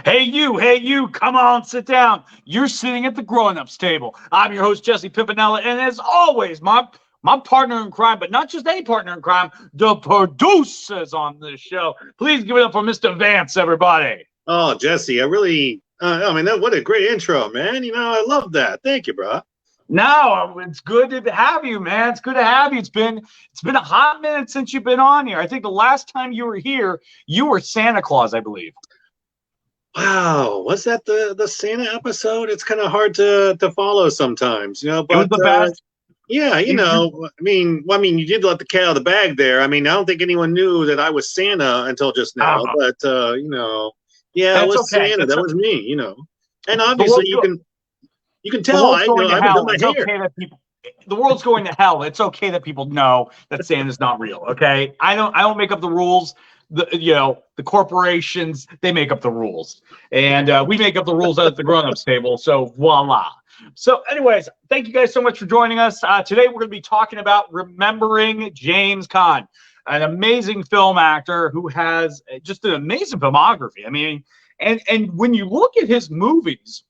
Hey you, come on, sit down. You're sitting at the grown-ups table. I'm your host, Jesse Pimpinella, and as always, my partner in crime, but not just a partner in crime, the producers on this show. Please give it up for Mr. Vance, everybody. Oh, Jesse, what a great intro, man. I love that. Thank you, bro. No, it's good to have you, man. It's good to have you. It's been a hot minute since you've been on here. I think the last time you were here, you were Santa Claus, I believe. Wow, was that the Santa episode? It's kind of hard to follow sometimes, But it was the best. Yeah, you did let the cat out of the bag there. I don't think anyone knew that I was Santa until just now, but yeah, it was okay. Santa. That was me, and obviously you can tell I've done my hair. Okay that the world's going to hell. It's okay that people know that Santa's not real. Okay, I don't make up the rules. The corporations, they make up the rules, and we make up the rules at the grown-ups table. So voila. So anyways, thank you guys so much for joining us. Today we're going to be talking about remembering James Caan, an amazing film actor who has just an amazing filmography. And when you look at his movies,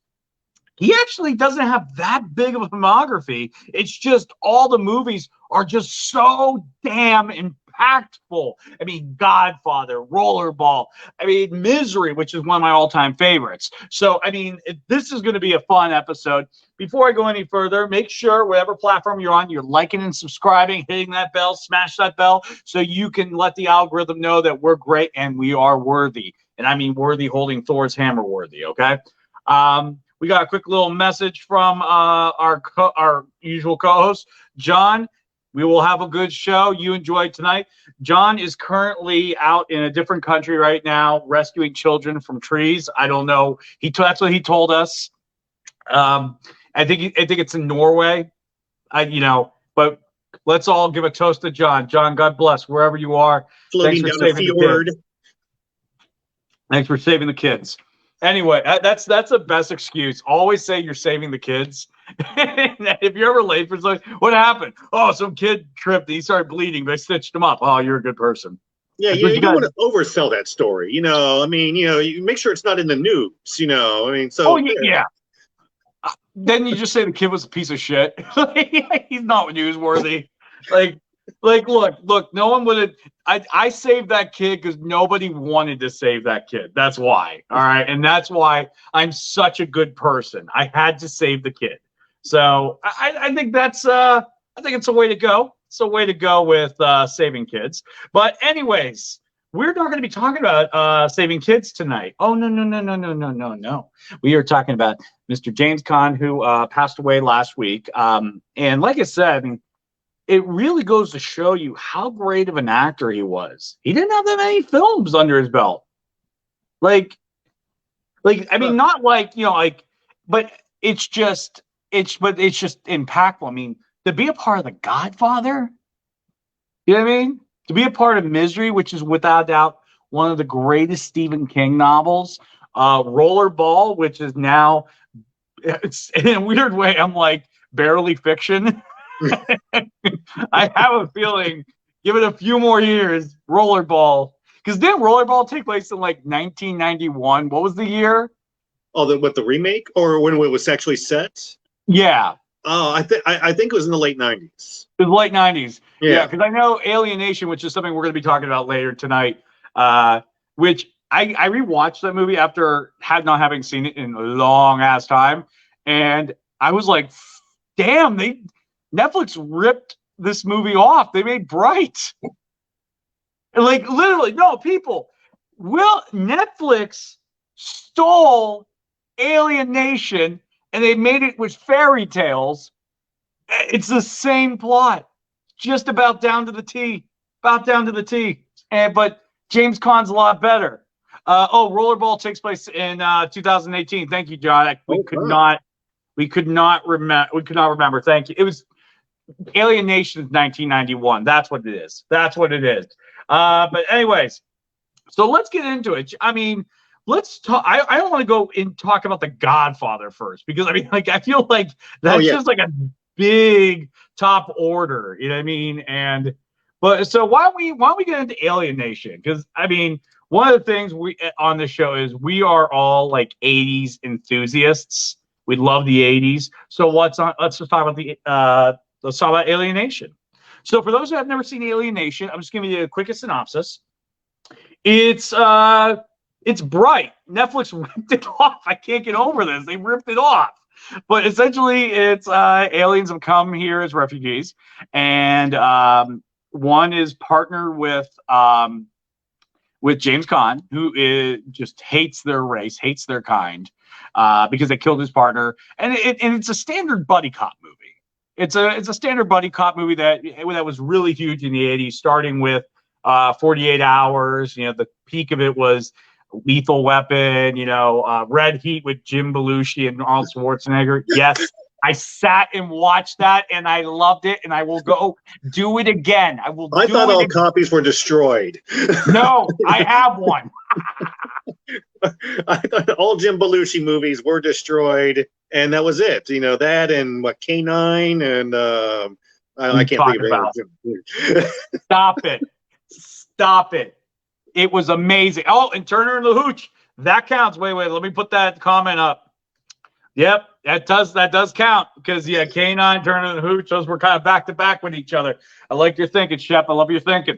he actually doesn't have that big of a filmography. It's just all the movies are just so damn impactful. Godfather, Rollerball, Misery, which is one of my all-time favorites. So, this is going to be a fun episode. Before I go any further, make sure whatever platform you're on, you're liking and subscribing, hitting that bell, smash that bell, so you can let the algorithm know that we're great and we are worthy. And I mean worthy holding Thor's hammer worthy, okay? We got a quick little message from our usual co-host, John. We will have a good show. You enjoy tonight. John is currently out in a different country right now, rescuing children from trees. I don't know. That's what he told us. I think it's in Norway. But let's all give a toast to John. John, God bless wherever you are. Floating down a fjord. Thanks for saving the kids. Anyway, that's the best excuse. Always say you're saving the kids. If you're ever late for something, what happened? Oh, some kid tripped. He started bleeding. They stitched him up. Oh, you're a good person. Yeah, you don't want to oversell that story. You make sure it's not in the news. Oh, yeah. Then you just say the kid was a piece of shit. He's not newsworthy. Look, no one would have. I saved that kid because nobody wanted to save that kid. That's why. All right. And that's why I'm such a good person. I had to save the kid. So I think it's a way to go. It's a way to go with saving kids. But anyways, we're not going to be talking about saving kids tonight. Oh, no. We are talking about Mr. James Caan, who passed away last week. And like I said, it really goes to show you how great of an actor he was. He didn't have that many films under his belt. But it's just impactful. To be a part of The Godfather, you know what I mean? To be a part of Misery, which is without doubt one of the greatest Stephen King novels. Rollerball, which is now, it's in a weird way, I'm like barely fiction. I have a feeling, give it a few more years, Rollerball. Because didn't Rollerball take place in 1991? What was the year? Oh, the remake, or when it was actually set? Yeah. Oh, I think it was in the late 90s. The late 90s. Yeah, because I know Alienation, which is something we're going to be talking about later tonight, which I rewatched that movie after not having seen it in a long ass time, and I was like, damn, Netflix ripped this movie off. They made Bright. Literally, no, people. Netflix stole Alienation and they made it with fairy tales. It's the same plot. Just about down to the T. But James Caan's a lot better. Rollerball takes place in 2018. Thank you, John. We could not remember. Thank you. It was Alienation is 1991. That's what it is. But anyways, so let's get into it. Let's talk. I don't want to go and talk about The Godfather first because I feel like that's just like a big top order. You know what I mean? But so why don't we get into Alienation? Because one of the things we on this show is we are all like 80s enthusiasts. We love the 80s. So let's just talk about let's talk about Alienation. So for those who have never seen Alienation, I'm just giving you a quick synopsis. It's bright. Netflix ripped it off. I can't get over this. They ripped it off. But essentially, it's aliens have come here as refugees, and one is partnered with James Caan, who just hates their race, hates their kind, because they killed his partner, and it's a standard buddy cop movie. It's a standard buddy cop movie that was really huge in the 80s, starting with 48 Hours. You know, the peak of it was Lethal Weapon. You know, Red Heat with Jim Belushi and Arnold Schwarzenegger. Yes. I sat and watched that, and I loved it, and I will go do it again. I thought all copies were destroyed. No, I have one. I thought all Jim Belushi movies were destroyed, and that was it. You know, that and what, K9 and I can't think of it. Stop it. It was amazing. Oh, and Turner and the Hooch. That counts. Wait, let me put that comment up. Yep, that does count, because K9, Turner and the Hooch, those were kind of back to back with each other. I like your thinking, Shep. I love your thinking.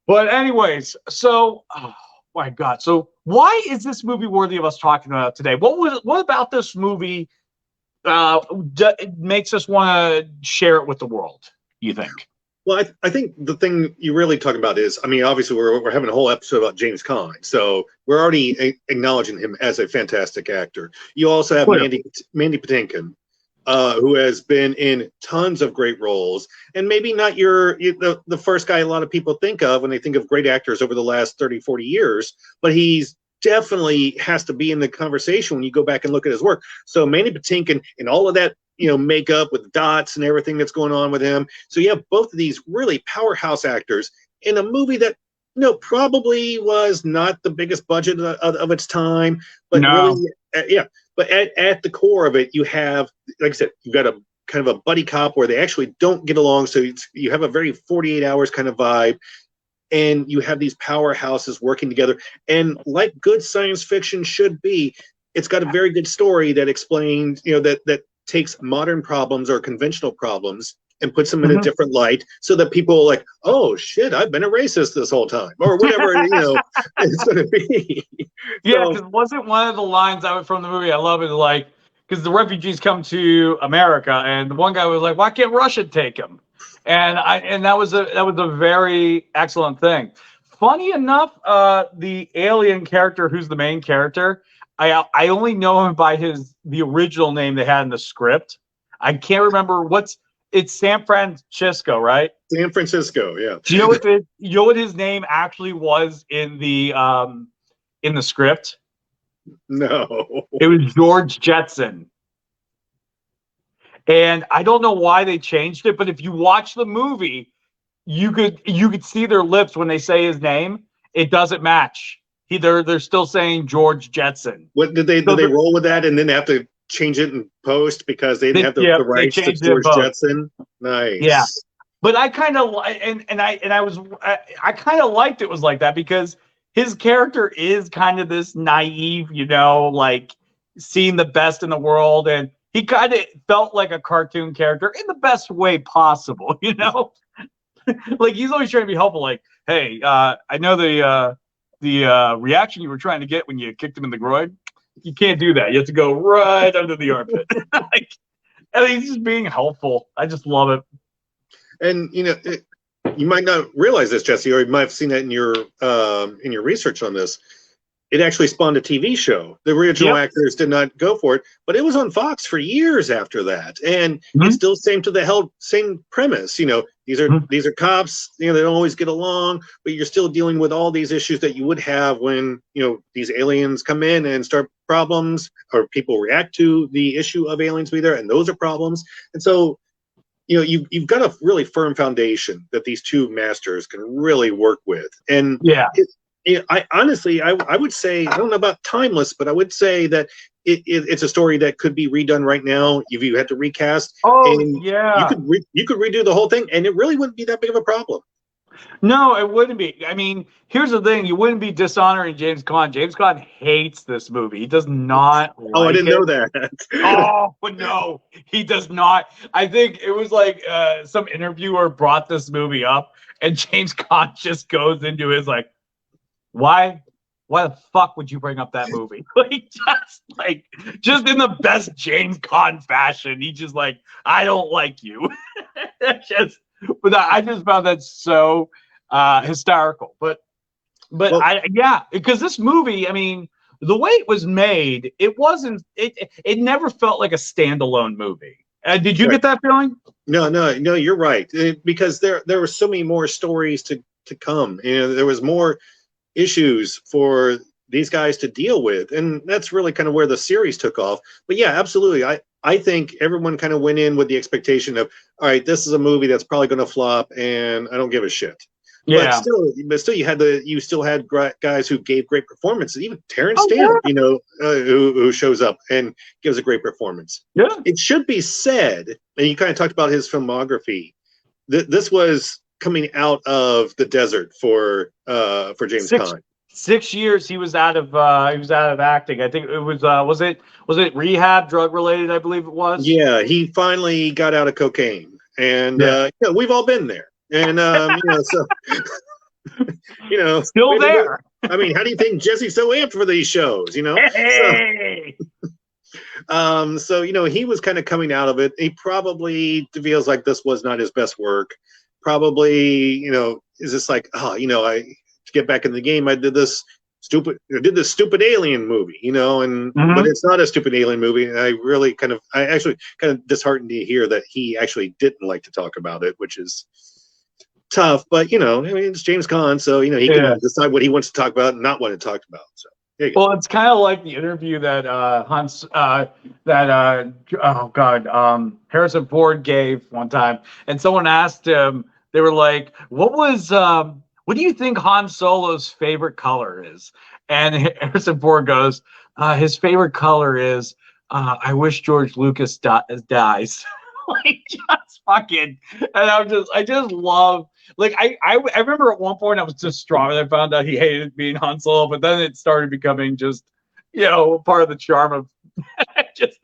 But anyways, so oh my God, so why is this movie worthy of us talking about today? What about this movie makes us want to share it with the world, you think? Well, I think the thing you really talk about is, I mean, obviously we're having a whole episode about James Caan, so we're already acknowledging him as a fantastic actor. You also have Mandy Patinkin, who has been in tons of great roles, and maybe not the first guy a lot of people think of when they think of great actors over the last 30, 40 years, but he's definitely has to be in the conversation when you go back and look at his work. So Mandy Patinkin and all of that, makeup with dots and everything that's going on with him. So you have both of these really powerhouse actors in a movie that, probably was not the biggest budget of its time, but really, But at the core of it, you have, like I said, you've got a kind of a buddy cop where they actually don't get along. So you have a very 48 Hours kind of vibe. And you have these powerhouses working together. And like good science fiction should be, it's got a very good story that explains, that takes modern problems or conventional problems and puts them in a different light, so that people are like, oh shit, I've been a racist this whole time, or whatever it's going to be. Yeah, because wasn't one of the lines from the movie, I love it, like, because the refugees come to America, and the one guy was like, why can't Russia take them? And that was a very excellent thing. Funny enough, the alien character, who's the main character, I only know him by the original name they had in the script. I can't remember it's San Francisco, right? San Francisco, yeah. Do you know what his name actually was in the script? No. It was George Jetson. And I don't know why they changed it, but if you watch the movie, you could see their lips when they say his name. It doesn't match. They're still saying George Jetson. What did they roll with that and then have to change it in post because they didn't have the rights to George Jetson? Nice. Yeah. But I kind of I kind of liked it was like that, because his character is kind of this naive, like seeing the best in the world, and he kind of felt like a cartoon character in the best way possible, like he's always trying to be helpful. Like, hey, I know the reaction you were trying to get when you kicked him in the groin. You can't do that. You have to go right under the armpit. And he's just being helpful. I just love it. And you might not realize this, Jesse, or you might have seen that in your research on this. It actually spawned a TV show. The original actors did not go for it, but it was on Fox for years after that, and it still same premise. These are cops. They don't always get along, but you're still dealing with all these issues that you would have when these aliens come in and start problems, or people react to the issue of aliens being there, and those are problems. And so, you've got a really firm foundation that these two masters can really work with, and I honestly, I would say, I don't know about timeless, but I would say that it's a story that could be redone right now if you had to recast. Oh, and yeah. You could redo the whole thing, and it really wouldn't be that big of a problem. No, it wouldn't be. I mean, here's the thing: you wouldn't be dishonoring James Caan. James Caan hates this movie. He does not Oh, I like didn't it. know that. Oh, but no, he does not. I think it was like some interviewer brought this movie up, and James Caan just goes into his like, why? Why the fuck would you bring up that movie? Just in the best James Caan fashion. He just like, I don't like you. But I just found that so hysterical. But Well, yeah, because this movie, I mean, the way it was made, it wasn't. It never felt like a standalone movie. Did you get that feeling? no, you're right. Because there were so many more stories to come. There was more issues for these guys to deal with, and that's really kind of where the series took off. But yeah, absolutely. I think everyone kind of went in with the expectation of, all right, this is a movie that's probably going to flop, and I don't give a shit. Yeah. But still, you still had guys who gave great performances. Even Terrence Yeah. Stamp, who shows up and gives a great performance. Yeah. It should be said, and you kind of talked about his filmography. This was coming out of the desert for James Caan. 6 years he was out of acting. I think it was it rehab, drug related, I believe it was. Yeah, he finally got out of cocaine, and we've all been there. And so still there. I mean, how do you think Jesse's so amped for these shows? Hey! So he was kind of coming out of it. He probably feels like this was not his best work. Probably, is this like, to get back in the game, I did this stupid alien movie, but it's not a stupid alien movie. And I actually kind of disheartened to hear that he actually didn't like to talk about it, which is tough. But it's James Caan, so he can decide what he wants to talk about and not want to talk about. So there you go. Well, it's kind of like the interview that Harrison Ford gave one time, and someone asked him. They were like, what do you think Han Solo's favorite color is? And Harrison Ford goes, his favorite color is, I wish George Lucas dies. Just fucking, and I just love, I remember at one point I was distraught when I found out he hated being Han Solo, but then it started becoming just, part of the charm of just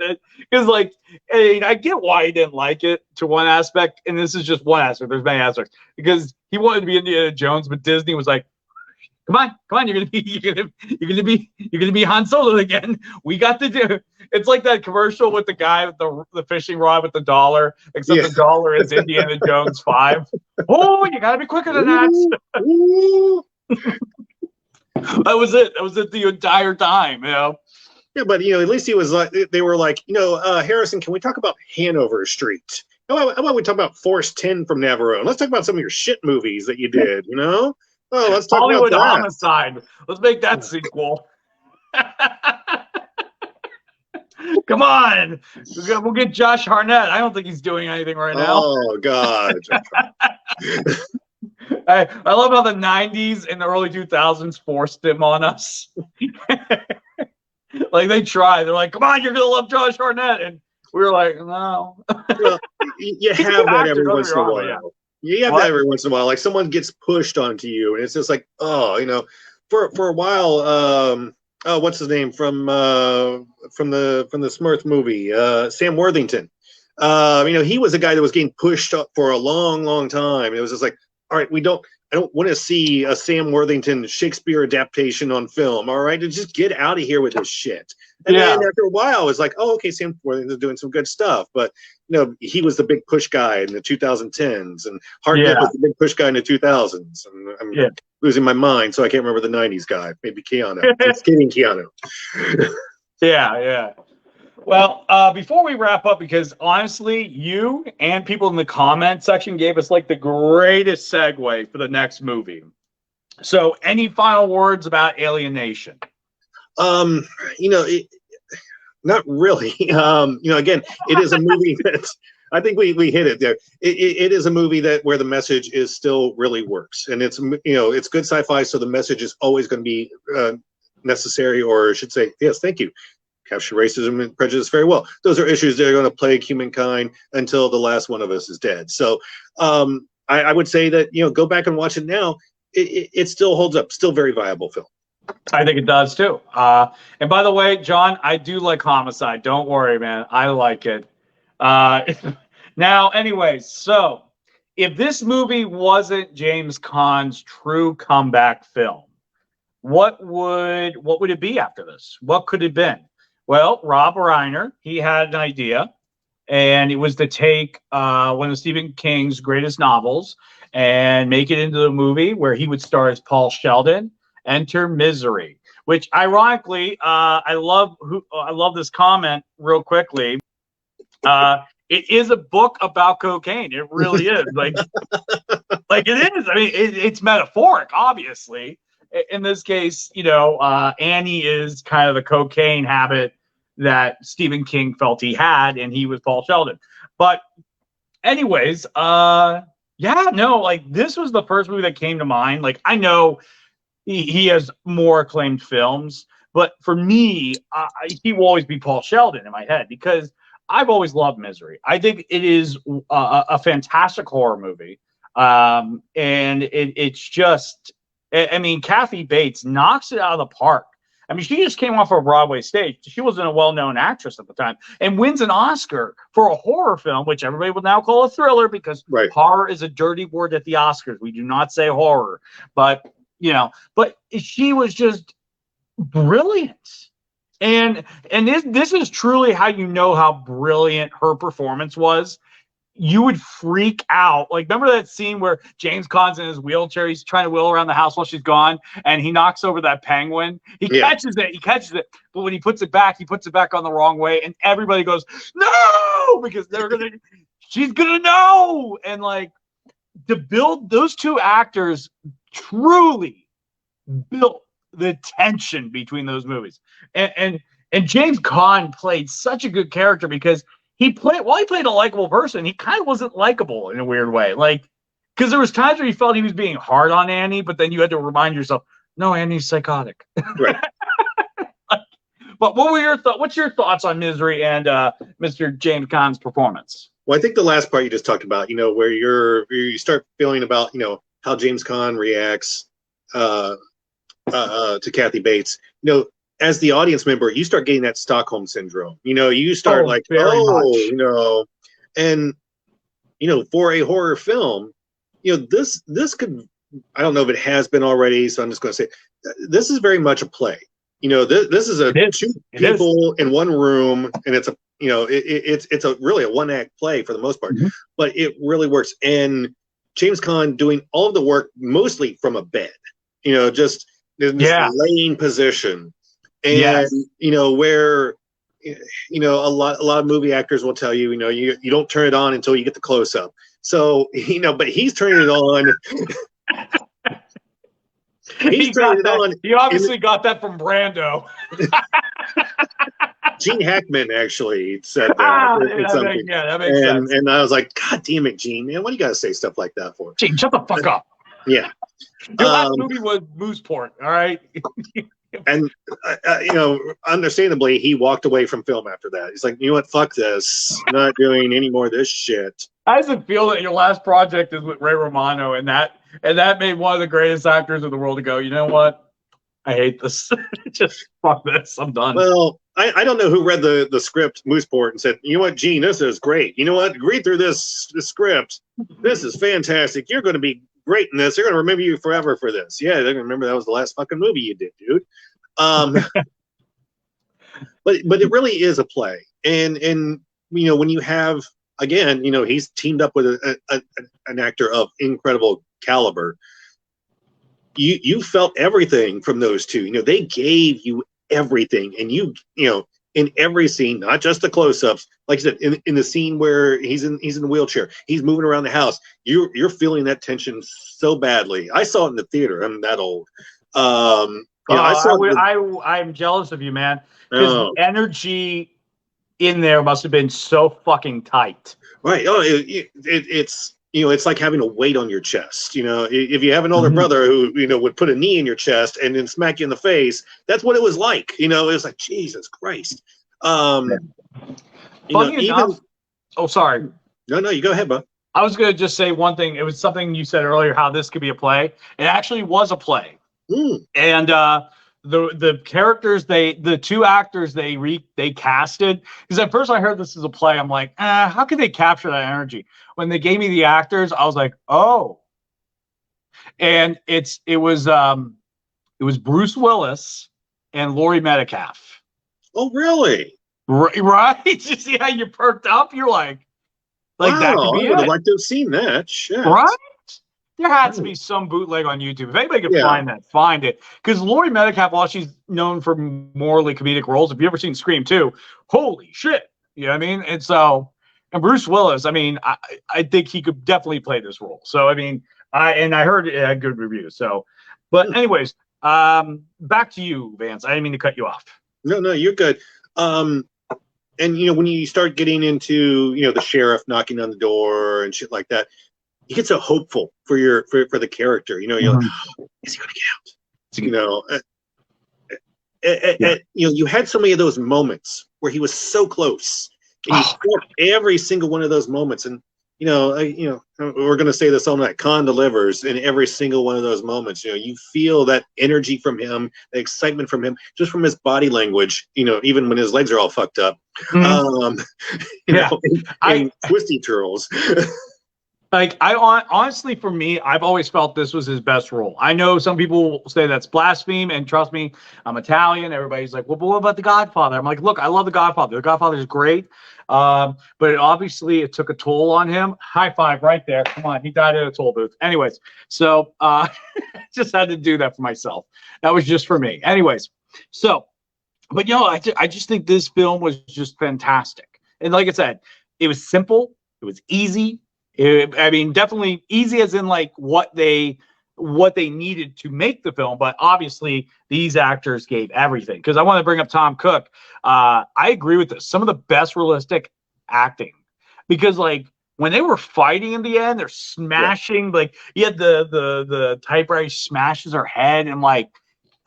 because I get why he didn't like it to one aspect, and this is just one aspect. There's many aspects because he wanted to be Indiana Jones, but Disney was like, "Come on, you're gonna be Han Solo again. We got to do." It's like that commercial with the guy with the fishing rod with the dollar, except the dollar is Indiana Jones 5. Oh, you gotta be quicker than that. That was it. That was it the entire time. Yeah, but at least he was like, they were like, Harrison, can we talk about Hanover Street? How about we talk about Force 10 from Navarone? Let's talk about some of your shit movies that you did, Oh, let's talk Hollywood about that. Homicide. Let's make that sequel. Come on. We'll get Josh Hartnett. I don't think he's doing anything right now. Oh, God. I love how the 90s and the early 2000s forced him on us. They try. They're like, come on, you're going to love Josh Hartnett. And we were like, no. Well, you have that every once in a while. Yeah. You have that every once in a while. Like someone gets pushed onto you, and it's just like, for a while, what's his name from the Smurf movie, Sam Worthington. He was a guy that was getting pushed up for a long, long time. It was just like, all right, I don't want to see a Sam Worthington Shakespeare adaptation on film. All right, just get out of here with this shit. And then after a while, it was like, oh, okay, Sam Worthington's doing some good stuff. But he was the big push guy in the 2010s, and Hartnett was the big push guy in the 2000s. And I'm losing my mind, so I can't remember the 90s guy. Maybe Keanu. It's kidding, Keanu. Yeah. Well, before we wrap up, because honestly, you and people in the comment section gave us the greatest segue for the next movie. So, any final words about Alienation? Not really. Again, it is a movie that I think we hit it there. It is a movie where the message is still really works, and it's it's good sci-fi, so the message is always going to be necessary, or I should say, yes, thank you. Capture racism and prejudice very well. Those are issues that are going to plague humankind until the last one of us is dead. So I would say that, go back and watch it now. It still holds up. Still very viable film. I think it does too. And by the way, John, I do like Homicide. Don't worry, man. I like it. Now, anyways, so if this movie wasn't James Caan's true comeback film, what would it be after this? What could it have been? Well, Rob Reiner, he had an idea, and it was to take one of Stephen King's greatest novels and make it into a movie where he would star as Paul Sheldon. Enter Misery, which ironically, I love this comment real quickly. It is a book about cocaine. It really is. Like it is. I mean, it's metaphoric, obviously. In this case, Annie is kind of the cocaine habit that Stephen King felt he had, and he was Paul Sheldon. But anyways, this was the first movie that came to mind. Like, I know he has more acclaimed films, but for me, he will always be Paul Sheldon in my head because I've always loved Misery. I think it is a fantastic horror movie, and it's just, I mean, Kathy Bates knocks it out of the park. I mean, she just came off a Broadway stage. She wasn't a well-known actress at the time, and wins an Oscar for a horror film, which everybody will now call a thriller because horror is a dirty word at the Oscars. We do not say horror, but she was just brilliant. And this is truly how you know how brilliant her performance was. You would freak out. Like, remember that scene where James Caan's in his wheelchair? He's trying to wheel around the house while she's gone, and he knocks over that penguin. He catches it. But when he puts it back on the wrong way, and everybody goes, no, because she's gonna know. And like, to build those two actors truly built the tension between those movies. And James Caan played such a good character because he played a likable person, he kind of wasn't likable in a weird way. Like, because there was times where you felt he was being hard on Annie, but then you had to remind yourself, no, Annie's psychotic. Right. But what's your thoughts on Misery and Mr. James Caan's performance? Well, I think the last part you just talked about, where you start feeling about, how James Caan reacts to Kathy Bates, as the audience member, you start getting that Stockholm syndrome. You start and for a horror film, this could, I don't know if it has been already, so I'm just going to say this is very much a play. This is two people in one room, and it's a really a one act play for the most part, but it really works. And James Caan doing all of the work mostly from a bed, just in this laying position. And where a lot of movie actors will tell you, you don't turn it on until you get the close up. So but he's turning it on. He obviously got that from Brando. Gene Hackman actually said that. That makes sense. And I was like, God damn it, Gene, man, what do you got to say stuff like that for? Gene, shut the fuck up. Yeah. Your last movie was Mooseport, all right? And understandably, he walked away from film after that. He's like, you know what, fuck this. I'm not doing any more of this shit. How does it feel that your last project is with Ray Romano, and that made one of the greatest actors in the world to go, you know what? I hate this. Just fuck this. I'm done. Well, I don't know who read the script, Mooseport, and said, you know what, Gene, this is great. You know what? Read through this script. This is fantastic. You're going to be great in this. They're going to remember you forever for this. Yeah, they're going to remember that was the last fucking movie you did, dude. But it really is a play. And when you have, again, he's teamed up with an actor of incredible caliber. You felt everything from those two. They gave you everything, and in every scene, not just the close-ups, like I said, in the scene where he's in the wheelchair, he's moving around the house. You're feeling that tension so badly. I saw it in the theater. I'm that old. I'm jealous of you, man. Because the energy in there must have been so fucking tight. Right. Oh, it's like having a weight on your chest. If you have an older brother who would put a knee in your chest and then smack you in the face, that's what it was like. It was like, Jesus Christ. Funny enough. Oh, sorry. No, you go ahead, bud. I was going to just say one thing. It was something you said earlier, how this could be a play. It actually was a play. And the characters, the two actors they casted, because at first I heard this as a play. I'm like, how could they capture that energy? When they gave me the actors, I was like, oh. And it was Bruce Willis and Laurie Metcalf. Oh, really? Right? You see how you perked up? You're like wow, that could be I would have liked to have seen that. Shit. Right? There had to be some bootleg on YouTube. If anybody can find that, find it. Because Laurie Metcalf, while she's known for morally comedic roles, if you've ever seen Scream 2, holy shit. You know what I mean? And so, and Bruce Willis, I mean, I think he could definitely play this role. So, I mean, I heard it had good reviews. So, but anyways, back to you, Vance. I didn't mean to cut you off. No, you're good. And when you start getting into the sheriff knocking on the door and shit like that, you get so hopeful for the character. You're like, is he gonna get out? You had so many of those moments where he was so close, and you felt every single one of those moments. And we're gonna say this all night. Caan delivers in every single one of those moments. You feel that energy from him, the excitement from him, just from his body language. Even when his legs are all fucked up. In twisty twirls. Like, honestly, for me, I've always felt this was his best role. I know some people say that's blasphemy, and trust me, I'm Italian. Everybody's like, well, but what about The Godfather? I'm like, look, I love The Godfather. The Godfather is great, but obviously it took a toll on him. High five right there. Come on, he died at a toll booth. Anyways, so just had to do that for myself. That was just for me. Anyways, so, but I just think this film was just fantastic. And like I said, it was simple. It was easy. I mean, definitely easy as in like what they needed to make the film, but obviously these actors gave everything. Because I want to bring up Tom Cook. I agree with this. Some of the best realistic acting, because like when they were fighting in the end, they're smashing. Like you had the typewriter smashes her head, and like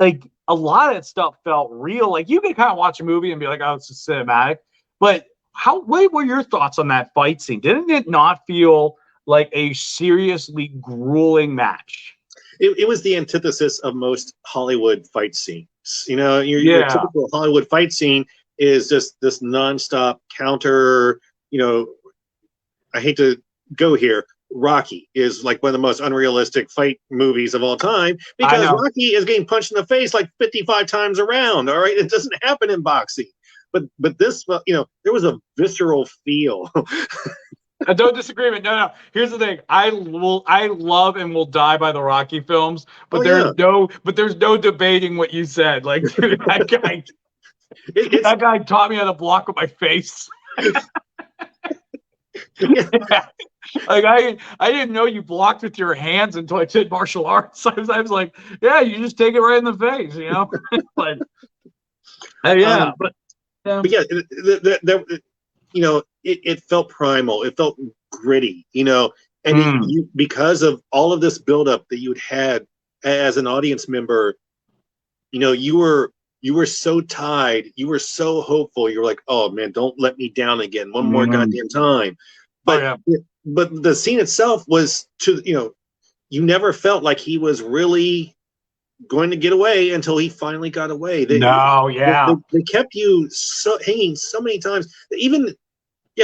a lot of that stuff felt real. Like you can kind of watch a movie and be like, oh, it's just cinematic, but what were your thoughts on that fight scene? Didn't it not feel like a seriously grueling match? It was the antithesis of most Hollywood fight scenes. Your typical Hollywood fight scene is just this nonstop counter. I hate to go here. Rocky is like one of the most unrealistic fight movies of all time, because Rocky is getting punched in the face like 55 times around. All right, it doesn't happen in boxing. But this, there was a visceral feel. Don't disagree, but no. Here's the thing: I love and will die by the Rocky films, but there's no debating what you said. Like, dude, that guy taught me how to block with my face. Like I didn't know you blocked with your hands until I did martial arts. I was like, yeah, you just take it right in the face, But it felt primal. It felt gritty, and because of all of this buildup that you'd had as an audience member, you were so tied. You were so hopeful. You were like, oh man, don't let me down again. One more goddamn time. But but the scene itself was you never felt like he was really going to get away until he finally got away. They kept you hanging so many times. Even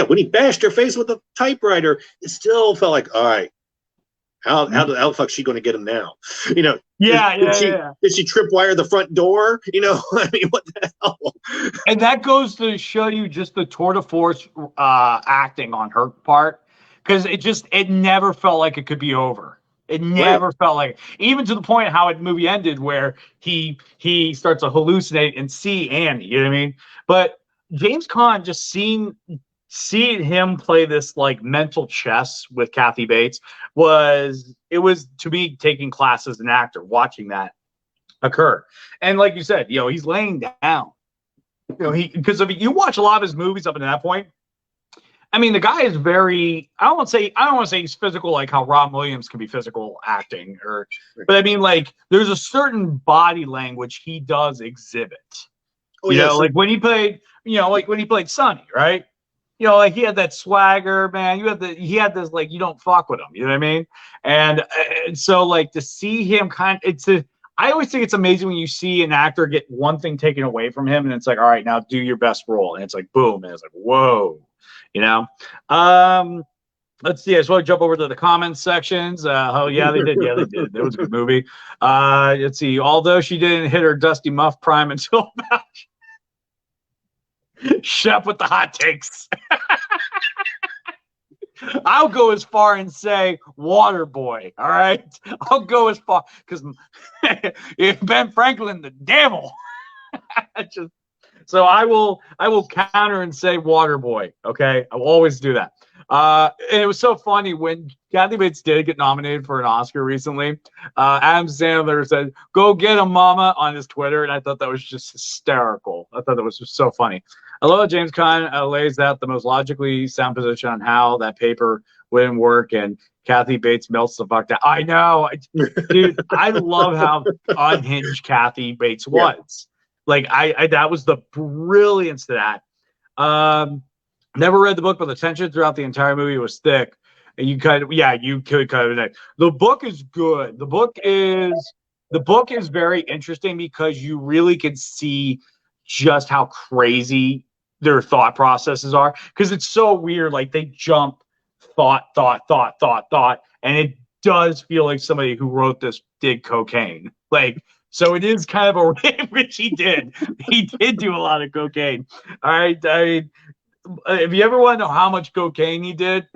when he bashed her face with a typewriter, it still felt like, all right, how the fuck is she going to get him now? Did she tripwire the front door? I mean, what the hell? And that goes to show you just the tour de force acting on her part, because it never felt like it could be over. It never felt like, even to the point how the movie ended, where he starts to hallucinate and see Annie. You know what I mean? But James Caan, just seeing him play this like mental chess with Kathy Bates was to me taking class as an actor, watching that occur. And like you said, he's laying down. Because if you watch a lot of his movies up until that point, I mean, the guy is very, I don't want to say he's physical like how Rob Williams can be physical acting, but I mean, like, there's a certain body language he does exhibit. Like when he played, like when he played Sonny, right? you know, like he had that swagger, man. He had this like you don't fuck with him. You know what I mean? And so like to see him I always think it's amazing when you see an actor get one thing taken away from him, and it's like, all right, now do your best role, and it's like boom, and it's like whoa, you know. Let's see. I just want to jump over to the comments sections. Oh yeah, they did. Yeah, they did. It was a good movie. Let's see. Although she didn't hit her Dusty Muff prime until about Shep with the hot takes. I'll go as far and say Waterboy. All right, I'll go as far because Ben Franklin, the devil. So I will counter and say Waterboy. Okay, I will always do that. And it was so funny when Kathy Bates did get nominated for an Oscar recently. Adam Sandler said, "Go get him, mama," on his Twitter, and I thought that was just hysterical. I thought that was just so funny. I love James Caan lays out the most logically sound position on how that paper wouldn't work, and Kathy Bates melts the fuck down. I know, dude. I love how unhinged Kathy Bates was. Like I that was the brilliance to that. Never read the book, but the tension throughout the entire movie was thick. And you could cut it. The book is good. The book is very interesting because you really can see just how crazy their thought processes are. Because it's so weird. Like they jump thought, and it does feel like somebody who wrote this did cocaine. Like, so it is kind of which he did. He did do a lot of cocaine. All right. I mean, if you ever want to know how much cocaine he did,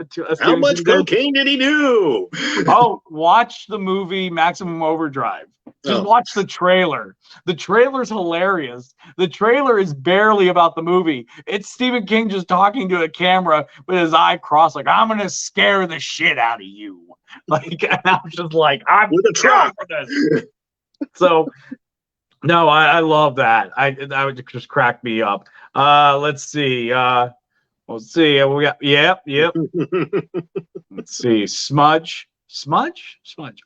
how much cocaine did he do? Oh, watch the movie Maximum Overdrive. Just watch the trailer. The trailer's hilarious. The trailer is barely about the movie. It's Stephen King just talking to a camera with his eye crossed, like, "I'm gonna scare the shit out of you." Like, and I'm just like, "I'm with a truck." So, no, I love that. That would just crack me up. Let's see. Let's see. We got yep. Let's see. Smudge.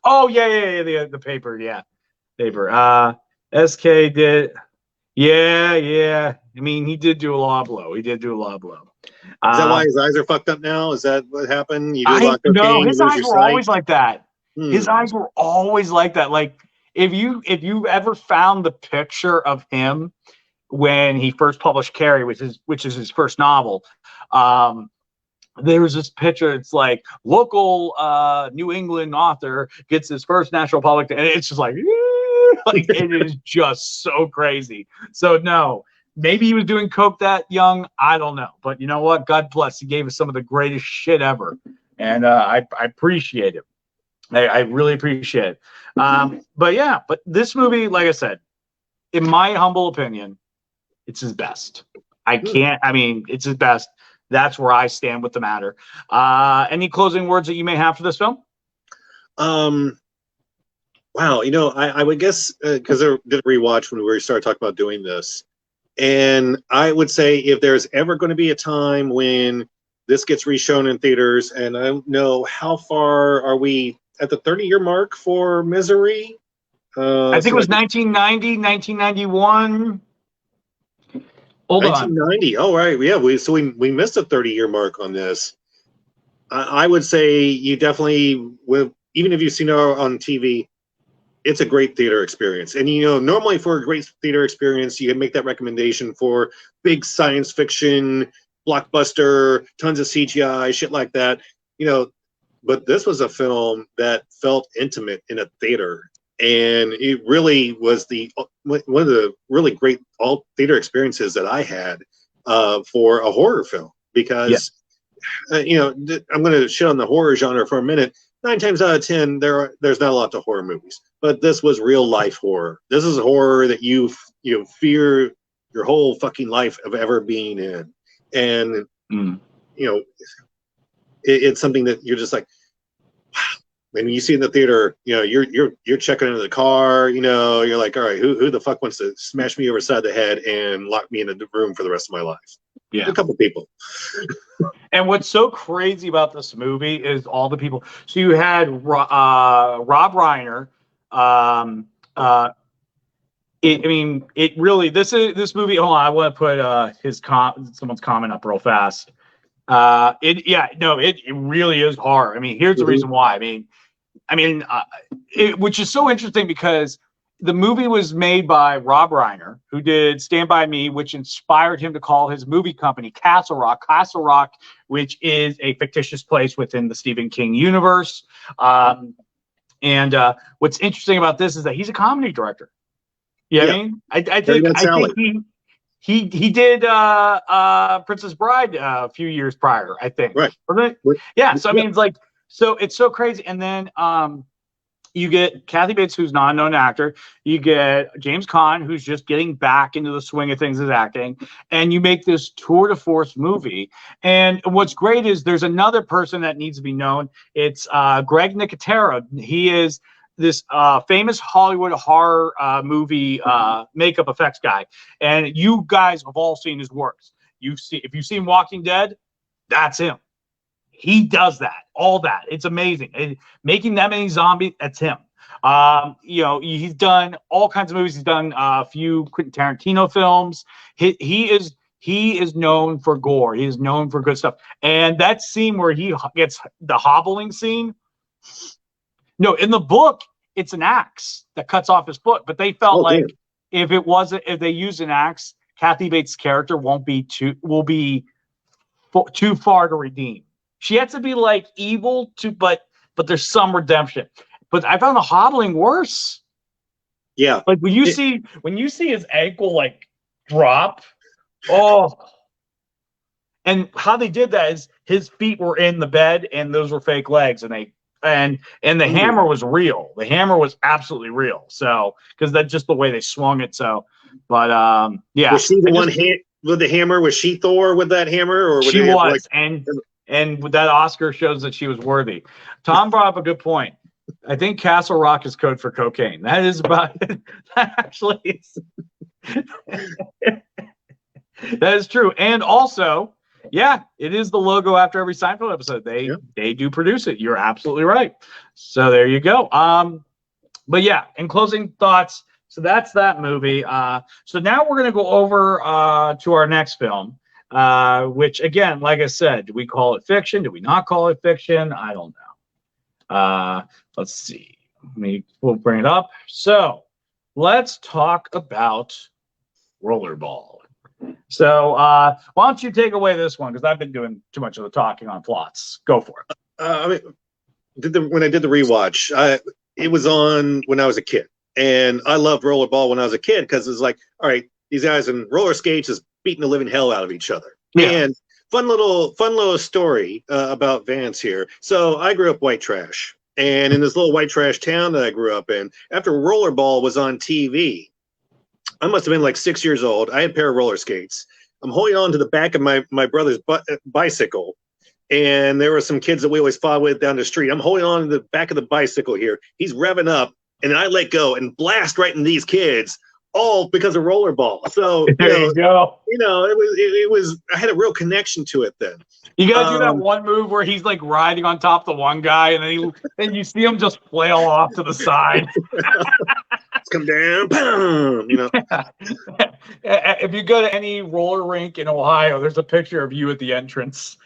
Oh yeah. The paper. Yeah, paper. SK did. Yeah. I mean, he did do a law blow. Is that why his eyes are fucked up now? Is that what happened? You do a lot of cocaine, no, his eyes were always like that. His eyes were always like that. Like if you ever found the picture of him when he first published Carrie, which is his first novel, there was this picture. It's like local New England author gets his first national public, and it's just like it is just so crazy. So no, maybe he was doing coke that young. I don't know, but you know what? God bless. He gave us some of the greatest shit ever, and I appreciate it. I really appreciate it. But this movie, like I said, in my humble opinion, it's his best. It's his best. That's where I stand with the matter. Any closing words that you may have for this film? Wow, I would guess because I did a rewatch when we started talking about doing this, and I would say if there's ever going to be a time when this gets reshown in theaters, and I don't know how far are we at the 30-year mark for Misery? I think it was 1990, 1991. Hold 1990. on. Oh, right. Yeah, we missed a 30-year mark on this. I would say you definitely will, even if you've seen it on TV, it's a great theater experience. And normally for a great theater experience, you can make that recommendation for big science fiction, blockbuster, tons of CGI, shit like that. But this was a film that felt intimate in a theater. And it really was one of the really great all theater experiences that I had for a horror film, because I'm going to shit on the horror genre for a minute. 9 times out of 10, there's not a lot of horror movies, but this was real life horror. This is horror that you fear your whole fucking life of ever being in, and it's something that you're just like, wow. When you see it in the theater, you're checking into the car. You're like, all right, who the fuck wants to smash me over the side of the head and lock me in a room for the rest of my life? Yeah, a couple people. And what's so crazy about this movie is all the people. So you had Rob Reiner. It really this movie. Hold on, I want to put someone's comment up real fast. It really is hard. I mean, here's the reason why. Which is so interesting because the movie was made by Rob Reiner, who did Stand By Me, which inspired him to call his movie company Castle Rock. Castle Rock, which is a fictitious place within the Stephen King universe. And what's interesting about this is that he's a comedy director. I mean? I think he did Princess Bride a few years prior, I think. Right. Yeah. So I mean, it's so crazy. And then you get Kathy Bates, who's not a known actor. You get James Caan, who's just getting back into the swing of things as acting. And you make this tour de force movie. And what's great is there's another person that needs to be known. It's Greg Nicotero. He is this famous Hollywood horror movie makeup effects guy. And you guys have all seen his works. If you've seen Walking Dead, that's him. He does all that. It's amazing. And making that many zombies, that's him. He's done all kinds of movies. He's done a few Quentin Tarantino films. He is known for gore. He is known for good stuff. And that scene where he gets the hobbling scene. No, in the book, it's an axe that cuts off his foot. But they felt if they use an axe, Kathy Bates' character will be too far to redeem. She has to be like evil but there's some redemption. But I found the hobbling worse. Yeah. Like when you see his ankle like drop, and how they did that is his feet were in the bed and those were fake legs, and the hammer was real. The hammer was absolutely real. So because that's just the way they swung it. So, but yeah. Was she the one with the hammer? Was she Thor with that hammer, or she was? And that Oscar shows that she was worthy. Tom brought up a good point. I think Castle Rock is code for cocaine. That is about it. That actually is. That is true. And also, it is the logo after every Seinfeld episode. They do produce it. You're absolutely right. So there you go. But yeah, in closing thoughts, so that's that movie. So now we're going to go over to our next film. Which again, like I said, do we call it fiction? Do we not call it fiction? I don't know. Let's see. We'll bring it up. So let's talk about Rollerball. So why don't you take away this one? Because I've been doing too much of the talking on plots. Go for it. When I did the rewatch, it was on when I was a kid. And I loved Rollerball when I was a kid because it's like, all right, these guys in roller skates is beating the living hell out of each other. Yeah. And fun little story about Vance here. So I grew up white trash, and in this little white trash town that I grew up in, after Rollerball was on TV, I must have been like 6 years old. I had a pair of roller skates. I'm holding on to the back of my brother's bicycle, and there were some kids that we always fought with down the street. I'm holding on to the back of the bicycle here. He's revving up, and then I let go and blast right in these kids, all because of Rollerball. So there you go. It was. I had a real connection to it then. You gotta do that one move where he's like riding on top of the one guy, and then you see him just flail off to the side. Let's come down, boom. If you go to any roller rink in Ohio, there's a picture of you at the entrance.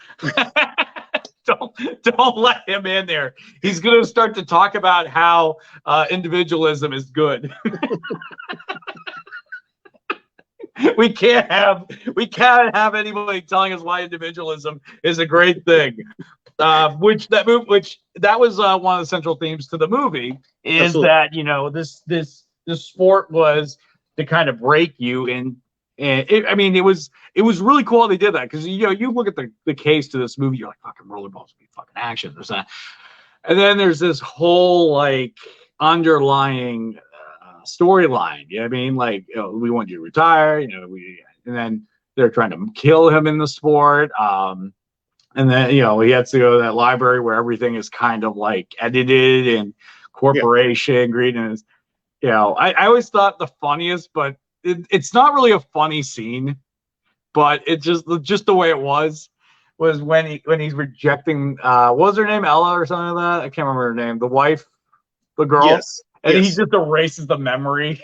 Don't let him in there. He's going to start to talk about how individualism is good. We can't have anybody telling us why individualism is a great thing. Which that was one of the central themes to the movie is Absolutely. That this sport was to kind of break you in. And it was really cool how they did that because you look at the case to this movie, you're like, fucking Rollerball's be fucking action. There's that, and then there's this whole like underlying storyline. You know what I mean? Like, we want you to retire. And then they're trying to kill him in the sport. And then he has to go to that library where everything is kind of like edited and corporation greed. And I always thought the funniest, but it's not really a funny scene, but it's just the way it was when he's rejecting what was her name, Ella or something like that? I can't remember her name. The wife, the girl, and he just erases the memory.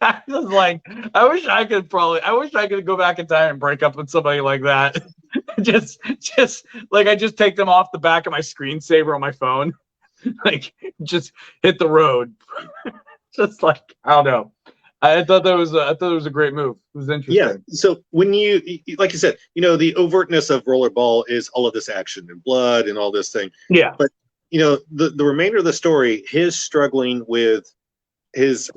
I was like, I wish I could go back in time and break up with somebody like that. just like I just take them off the back of my screensaver on my phone, like just hit the road. Just like I don't know. I thought that was a great move. It was interesting. Yeah. So when you like you said, the overtness of Rollerball is all of this action and blood and all this thing. Yeah. But the remainder of the story, his struggling with his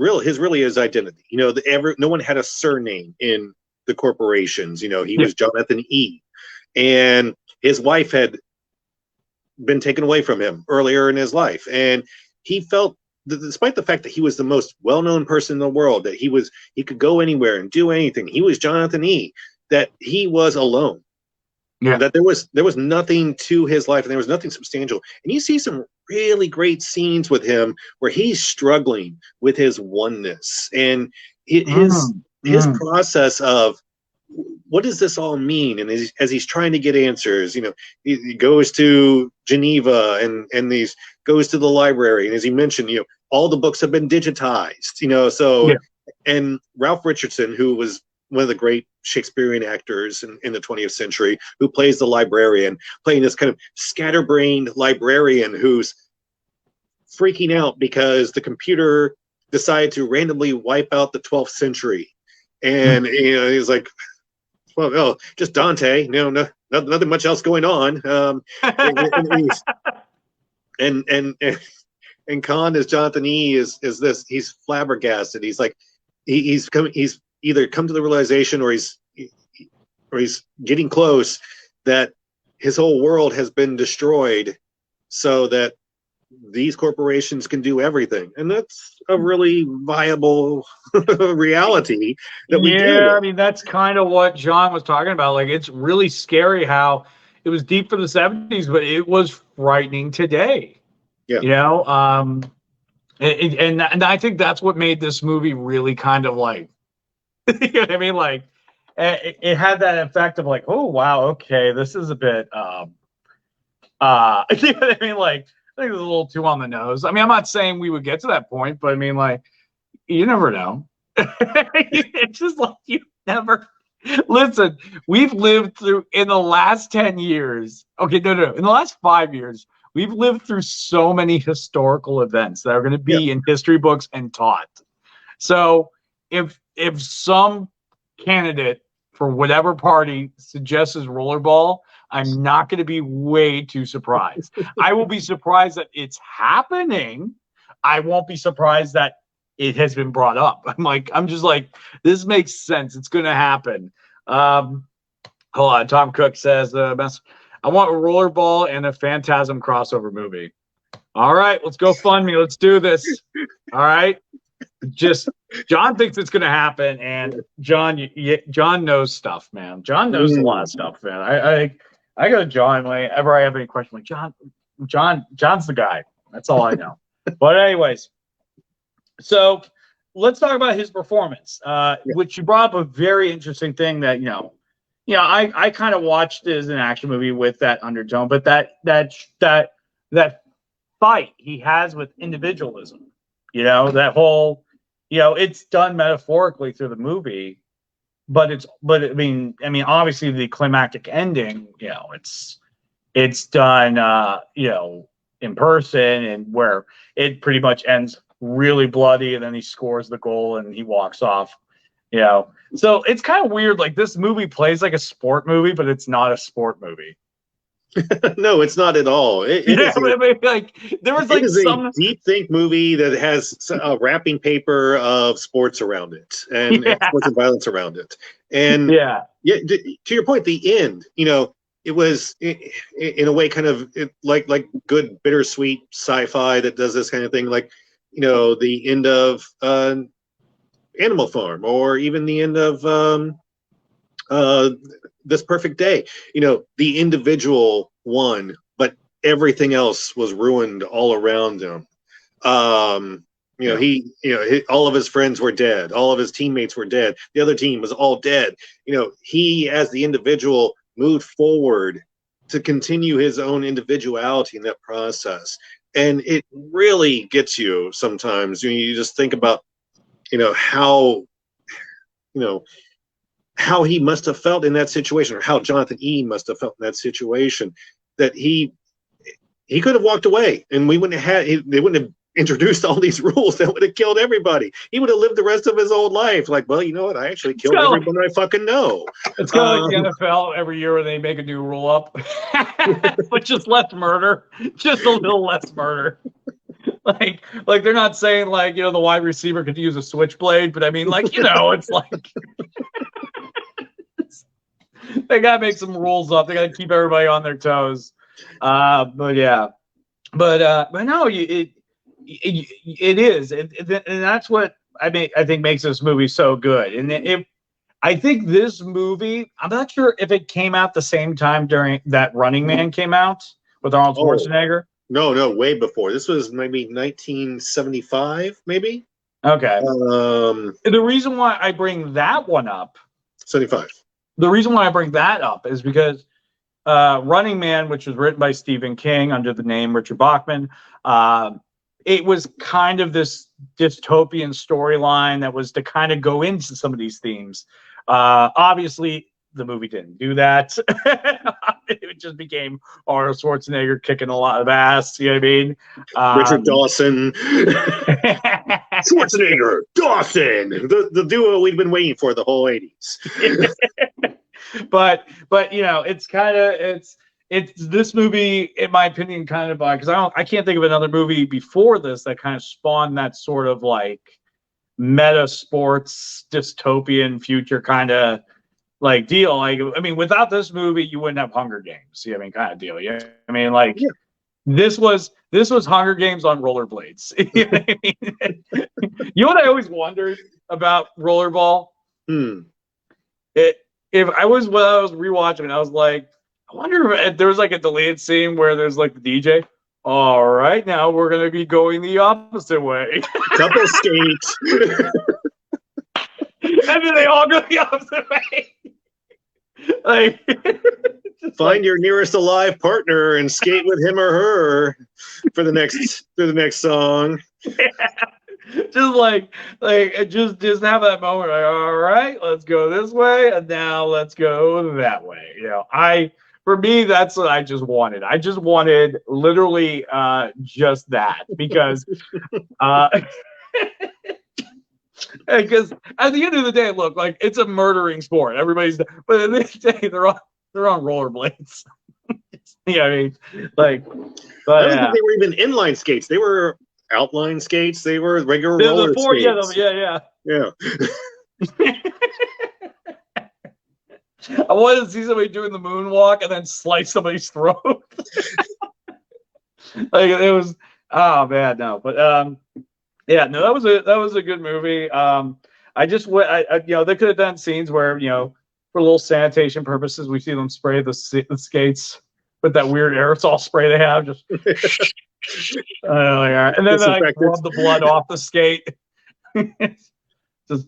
identity. No one had a surname in the corporations. He was Jonathan E. And his wife had been taken away from him earlier in his life. And he felt, despite the fact that he was the most well-known person in the world, that he could go anywhere and do anything. He was Jonathan E. That he was alone. Yeah. That there was nothing to his life and there was nothing substantial. And you see some really great scenes with him where he's struggling with his oneness and his process of what does this all mean? And as he's trying to get answers, he goes to Geneva and goes to the library. And as he mentioned, all the books have been digitized, so, yeah. And Ralph Richardson, who was one of the great Shakespearean actors in the 20th century, who plays the librarian, playing this kind of scatterbrained librarian who's freaking out because the computer decided to randomly wipe out the 12th century. And, he's like, well, just Dante, no, nothing much else going on. And Caan as Jonathan E. is this, he's flabbergasted. He's like, he's either come to the realization or he's getting close that his whole world has been destroyed so that these corporations can do everything. And that's a really viable reality that we do. Yeah, I mean, that's kind of what John was talking about. Like, it's really scary how it was deep for the 70s, but it was frightening today. Yeah. And I think that's what made this movie really kind of like, you know what I mean? Like, it had that effect of like, oh, wow, okay, this is a bit, you know what I mean? Like, I think it was a little too on the nose. I mean, I'm not saying we would get to that point, but I mean, like, you never know. It's just like you never listen. We've lived through in the last 10 years. Okay, no. In the last 5 years, we've lived through so many historical events that are going to be in history books and taught. So if some candidate for whatever party suggests Rollerball, I'm not going to be way too surprised. I will be surprised that it's happening. I won't be surprised that it has been brought up. I'm just like, this makes sense. It's going to happen. Hold on. Tom Cook says, I want a Rollerball and a Phantasm crossover movie. All right, let's go fund me. Let's do this. All right. Just John thinks it's going to happen, and John knows stuff, man. John knows a lot of stuff, man. I go to John whenever I have any question. Like John's the guy. That's all I know. But anyways, so let's talk about his performance, which you brought up a very interesting thing that I kind of watched it as an action movie with that undertone, but that fight he has with individualism, that whole, it's done metaphorically through the movie, but I mean, obviously the climactic ending, it's done, in person, and where it pretty much ends really bloody, and then he scores the goal and he walks off. So it's kind of weird. Like, this movie plays like a sport movie, but it's not a sport movie. No, it's not at all. There was a deep think movie that has a wrapping paper of sports around it and sports and violence around it. And to your point, the end, it was in a way kind of like good bittersweet sci-fi that does this kind of thing, like the end of Animal Farm, or even the end of This Perfect Day. The individual won, but everything else was ruined all around him. All of his friends were dead. All of his teammates were dead. The other team was all dead. He, as the individual, moved forward to continue his own individuality in that process. And it really gets you sometimes when you just think about how how he must have felt in that situation, or how Jonathan E. must have felt in that situation, that he could have walked away, and we wouldn't have they wouldn't have introduced all these rules that would have killed everybody. He would have lived the rest of his old life like, well, you know what? I actually killed everyone I fucking know. It's kind of like the NFL every year when they make a new rule up, but just less murder, just a little less murder. Like they're not saying like, the wide receiver could use a switchblade, but I mean, like, it's like they gotta make some rules up. They gotta keep everybody on their toes. But yeah, but no, it is, and that's what I think makes this movie so good. And I think this movie, I'm not sure if it came out the same time during that Running Man came out with Arnold Schwarzenegger. No, way before. This was maybe 1975, maybe. Okay. The reason why I bring that one up, 75. The reason why I bring that up is because Running Man, which was written by Stephen King under the name Richard Bachman, it was kind of this dystopian storyline that was to kind of go into some of these themes. Obviously, the movie didn't do that. It just became Arnold Schwarzenegger kicking a lot of ass. You know what I mean? Richard Dawson, Schwarzenegger, Dawson, the duo we'd been waiting for the whole 80s. but it's kind of it's this movie, in my opinion, kind of because I can't think of another movie before this that kind of spawned that sort of like meta sports dystopian future kind of like deal. Like, I mean, without this movie, you wouldn't have Hunger Games. You know what I mean, kind of deal. Yeah, I mean, like this was Hunger Games on rollerblades. You know what I mean? You know what I always wondered about Rollerball? When I was rewatching it, I was like, I wonder if there was like a deleted scene where there's like the DJ. All right, now we're gonna be going the opposite way. Double skates. And then they all go the opposite way. Like, find your nearest alive partner and skate with him or her for the next song. Yeah. Just have that moment. Like, all right, let's go this way, and now let's go that way. For me, that's what I just wanted. I just wanted literally just that, because because at the end of the day, look, like, it's a murdering sport. Everybody's, but at the end of the day, they're on rollerblades. You know what I mean? Like, but I don't think they were even inline skates. They were outline skates. They were regular roller skates. Yeah. I wanted to see somebody doing the moonwalk and then slice somebody's throat. Like, it was, oh man, no, but yeah, no, that was a good movie. I just they could have done scenes where, for little sanitation purposes, we see them spray the skates with that weird aerosol spray they have, just and then like rub the blood off the skate.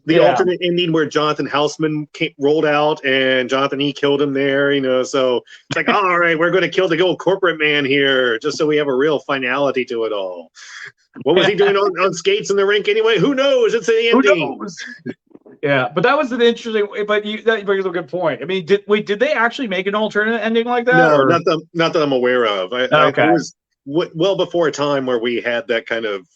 The alternate ending where Jonathan Houseman rolled out and Jonathan E. killed him there, so it's like, all right, we're going to kill the old corporate man here just so we have a real finality to it all. What was he doing on skates in the rink anyway? Who knows? It's the ending. Who knows? Yeah, but that was an interesting. But that brings up a good point. I mean, did they actually make an alternate ending like that? No, not that I'm aware of. It was well before a time where we had that kind of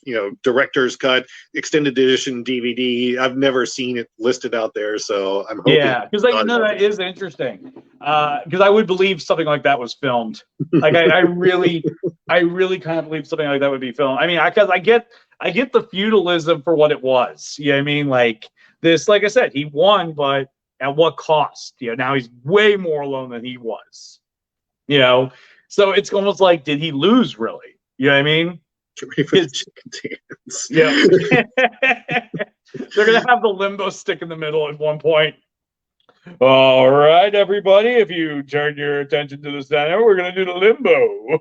director's cut, extended edition DVD. I've never seen it listed out there, so I'm hoping. Yeah, because that is interesting. Because I would believe something like that was filmed. Like I really kind of believe something like that would be filmed. I mean, because I get the feudalism for what it was. You know what I mean? Like this, like I said, he won, but at what cost? Now he's way more alone than he was. So it's almost like, did he lose really? You know what I mean? Yeah. They're going to have the limbo stick in the middle at one point. All right, everybody, if you turn your attention to the center, we're going to do the limbo.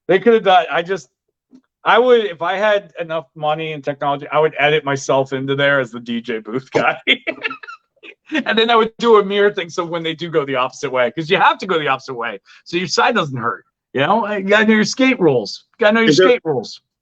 They could have done, I would, if I had enough money and technology, I would edit myself into there as the DJ booth guy. And then I would do a mirror thing, so when they do go the opposite way, because you have to go the opposite way, so your side doesn't hurt. You got to know your skate rules.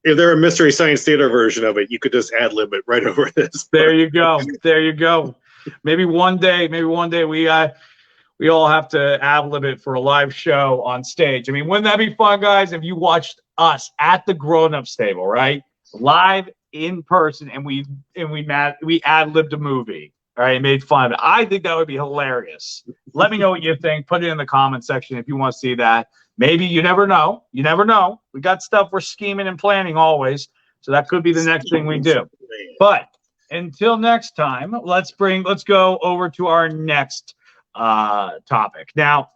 If there were a Mystery Science Theater version of it, you could just ad-lib it right over this. There you go. There you go. Maybe one day we all have to ad-lib it for a live show on stage. I mean, wouldn't that be fun, guys? If you watched us at the grown-ups table, right? Live in person, and we ad-libbed a movie. All right, made fun of it. I think that would be hilarious. Let me know what you think. Put it in the comment section if you want to see that. Maybe, you never know. You never know. We got stuff we're scheming and planning always. So that could be the next thing we do. But until next time, let's go over to our next topic. Now,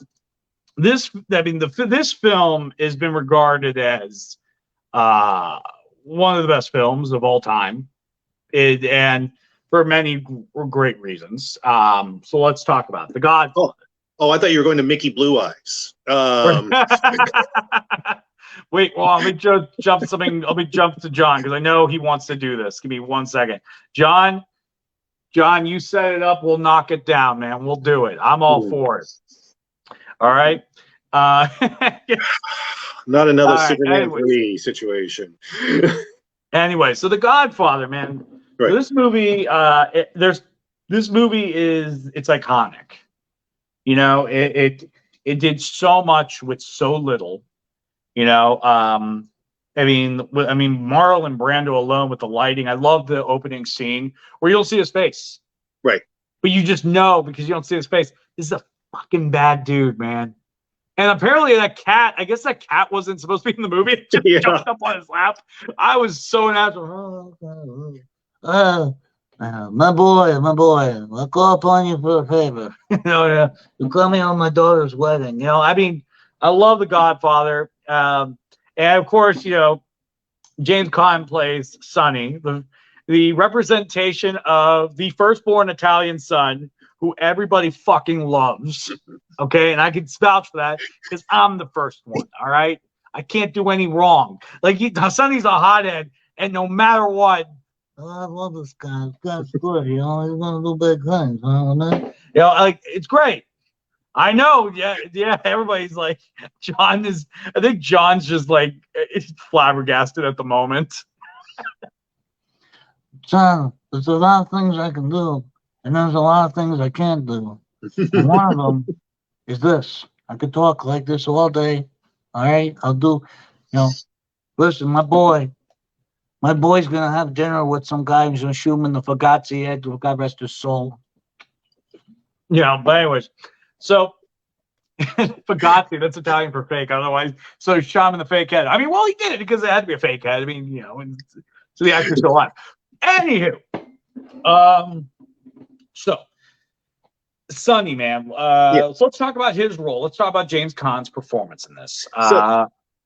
this film has been regarded as one of the best films of all time. And for many great reasons. So let's talk about it. The Godfather. Oh, I thought you were going to Mickey Blue Eyes. Wait, well, let me jump to John because I know he wants to do this. Give me 1 second. John, you set it up. We'll knock it down, man. We'll do it. I'm all for it. All right. Not another Superman 3 situation. Anyway, so The Godfather, man. Right. So this movie, it's iconic. You know, it did so much with so little. You know, I mean, Marlon Brando alone with the lighting. I love the opening scene where you'll see his face. Right. But you just know because you don't see his face. This is a fucking bad dude, man. And apparently that cat, I guess that cat wasn't supposed to be in the movie. It just jumped up on his lap. I was so natural. My boy, I'll call upon you for a favor. You call me on my daughter's wedding. You know, I mean, I love The Godfather. And of course, you know, James Caan plays Sonny, the representation of the firstborn Italian son who everybody fucking loves. Okay, and I can vouch for that because I'm the first one. All right, I can't do any wrong. Like Sonny's a hothead, and no matter what. Oh, I love this guy. This guy's good. You know, he's gonna do big things. You know, like it's great. I know. Yeah. Everybody's like, I think John's just like flabbergasted at the moment. Son, there's a lot of things I can do, and there's a lot of things I can't do. And one of them is this. I could talk like this all day. All right, I'll do. You know, listen, my boy's gonna have dinner with some guy who's gonna shoot him in the Fagazzi head. God rest his soul. Yeah, but anyways, so Fagazzi, that's Italian for fake. Otherwise, so he shot him in the fake head. I mean, well, he did it because it had to be a fake head. I mean, you know, so the actor's still alive. Anywho, so Sonny, man. So let's talk about his role. Let's talk about James Caan's performance in this.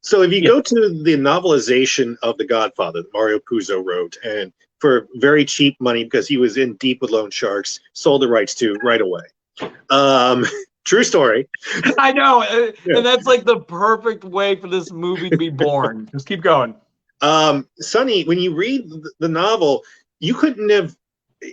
So if you go to the novelization of The Godfather that Mario Puzo wrote, and for very cheap money because he was in deep with loan sharks, sold the rights to right away. True story. I know, and that's like the perfect way for this movie to be born. Just keep going. Sonny, when you read the novel, you couldn't have.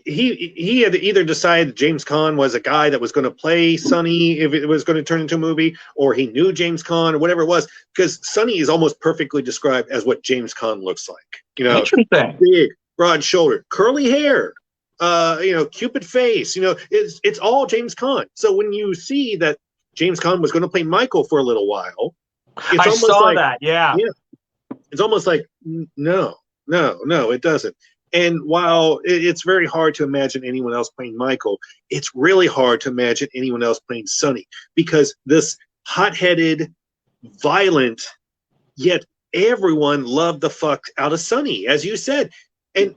He had to either decide James Caan was a guy that was going to play Sonny if it was going to turn into a movie, or he knew James Caan or whatever it was, because Sonny is almost perfectly described as what James Caan looks like. You know, big, broad shouldered, curly hair, you know, Cupid face. You know, it's all James Caan. So when you see that James Caan was going to play Michael for a little while, I saw that. Yeah, it's almost like no, it doesn't. And while it's very hard to imagine anyone else playing Michael, it's really hard to imagine anyone else playing Sonny, because this hot-headed, violent, yet everyone loved the fuck out of Sonny, as you said. And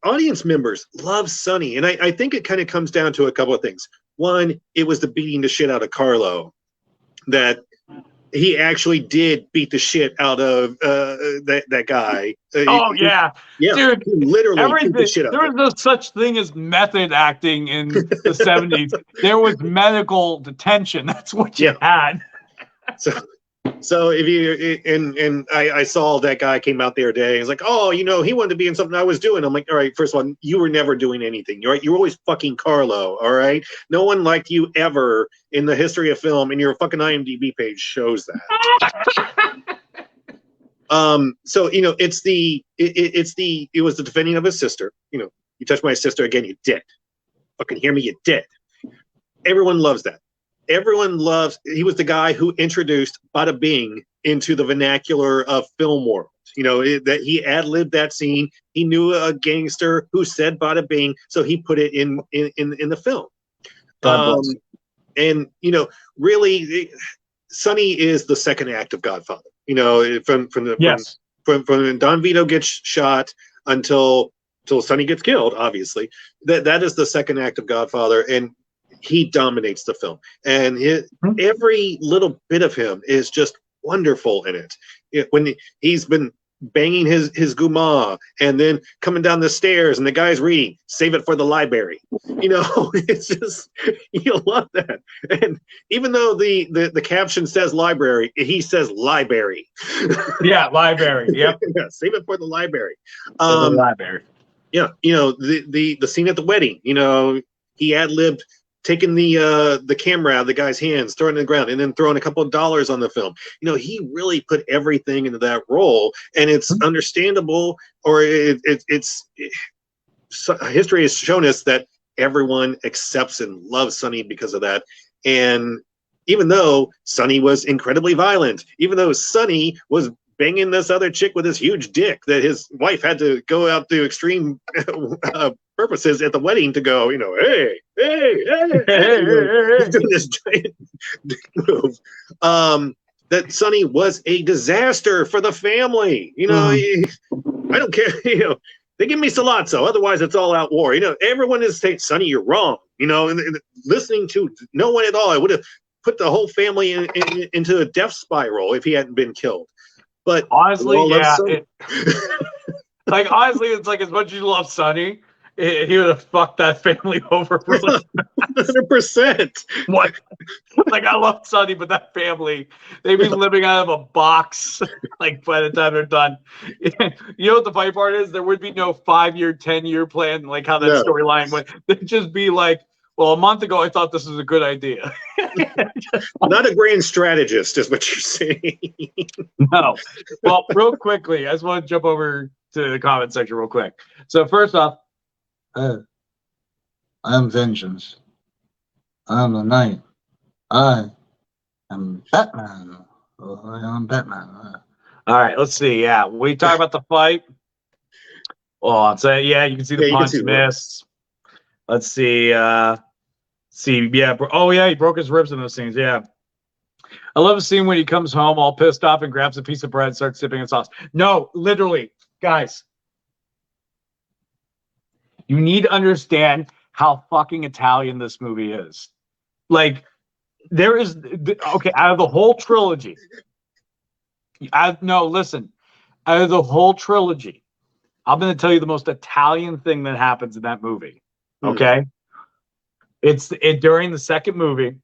audience members love Sonny. And I think it kind of comes down to a couple of things. One, it was the beating the shit out of Carlo that he actually did beat the shit out of that guy. Yeah, dude, literally beat the shit out. There was no such thing as method acting in the 70s. There was medical detention. That's what you had. So if you and I saw that guy came out the other day. He's like, oh, you know, he wanted to be in something I was doing. I'm like, all right, first of all, you were never doing anything. You're right. You're always fucking Carlo. All right. No one liked you ever in the history of film, and your fucking IMDb page shows that. So it was the defending of his sister. You touch my sister again, you dead. Fucking hear me, you dead. Everyone loves that. Everyone loves. He was the guy who introduced Bada Bing into the vernacular of film world. That he ad-libbed that scene. He knew a gangster who said Bada Bing, so he put it in the film. And really, Sonny is the second act of Godfather. From when Don Vito gets shot until Sonny gets killed. Obviously, that is the second act of Godfather, and he dominates the film. And every little bit of him is just wonderful in it. When he's been banging his guma and then coming down the stairs and the guy's reading, save it for the library. It's just, you love that. And even though the caption says library, he says library. Yeah, library. Yep. Yeah, save it for the library. The library. Yeah, the scene at the wedding, he ad-libbed taking the camera out of the guy's hands, throwing it on the ground, and then throwing a couple of dollars on the film. He really put everything into that role, and it's understandable, or history has shown us that everyone accepts and loves Sonny because of that. And even though Sonny was incredibly violent, even though Sonny was banging this other chick with this huge dick that his wife had to go out to extreme purposes at the wedding to go, hey, doing this giant dick move. That Sonny was a disaster for the family. I don't care. They give me Salazzo, otherwise it's all out war. Everyone is saying, Sonny, you're wrong. And listening to no one at all, I would have put the whole family into a death spiral if he hadn't been killed. But honestly, yeah. Honestly, it's like as much as you love Sonny, he would have fucked that family over. 100%. What? I love Sonny, but that family, they'd be living out of a box. By the time they're done, you know what the funny part is? There would be no 5-year, 10-year plan, like how that storyline went. They'd just be like, well, a month ago, I thought this was a good idea. Not a grand strategist, is what you're saying. No. Well, real quickly, I just want to jump over to the comment section real quick. So first off, I am vengeance. I am the night. I am Batman. I am Batman. All right, let's see. Yeah, we talk about the fight. Well, I'll say, yeah, you can see the punch missed. Let's see. Yeah. Oh, yeah, he broke his ribs in those scenes. Yeah. I love the scene when he comes home all pissed off and grabs a piece of bread and starts sipping in sauce. No, literally, guys. You need to understand how fucking Italian this movie is. There is, okay, out of the whole trilogy. Listen. Out of the whole trilogy, I'm going to tell you the most Italian thing that happens in that movie. Okay, it's during the second movie,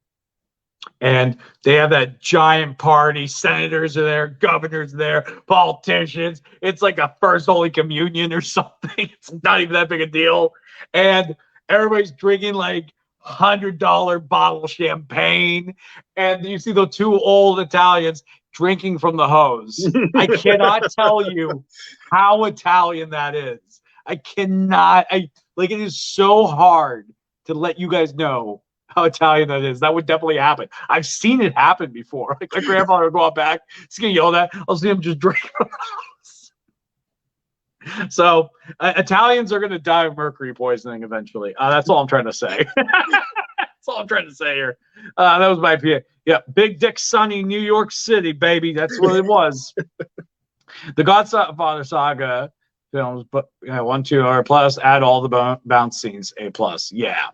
and they have that giant party. Senators are there, governors are there, politicians. It's like a first Holy Communion or something. It's not even that big a deal, and everybody's drinking $100 bottle of champagne, and you see the two old Italians drinking from the hose. I cannot tell you how Italian that is. I cannot. It is so hard to let you guys know how Italian that is. That would definitely happen. I've seen it happen before. My grandfather would go out back, he's gonna yell at. I'll see him just drink from the house. So Italians are gonna die of mercury poisoning eventually. That's all I'm trying to say. That's all I'm trying to say here. That was my opinion. Yeah, Big Dick Sonny, New York City, baby. That's what it was. The Godfather saga films, but 1, 2 are plus. Add all the bounce scenes, A+. Yeah.